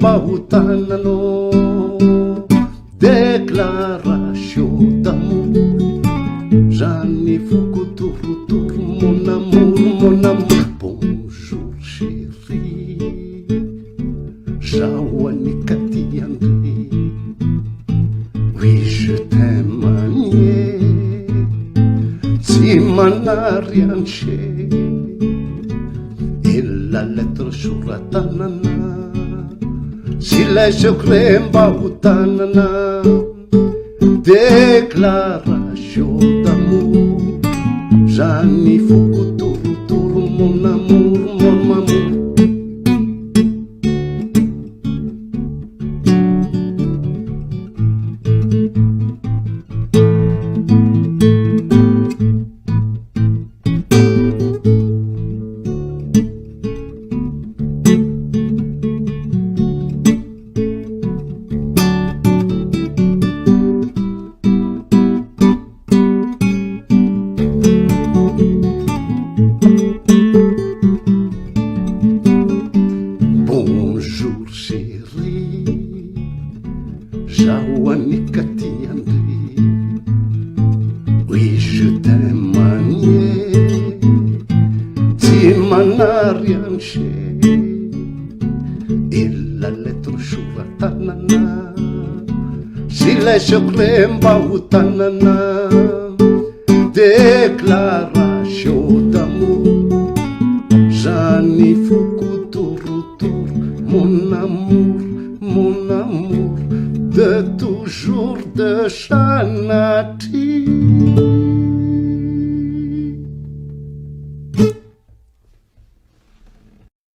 Bahutanano déclaration d'amour, Jeanne Foucoutour, mon amour, bonjour chérie, Jawani Katiandri, oui je t'aime Agnès, Simanarianche, et la lettre sur la tanana. Silêncio cremba hutanana, déclaration d'amour, Jeanne Foucoutour, mon amour, mon amour. Silêncio cremba hutanana, déclaration d'amour, Jeanne Foucoutour, mon amour, de toujours de Chanati.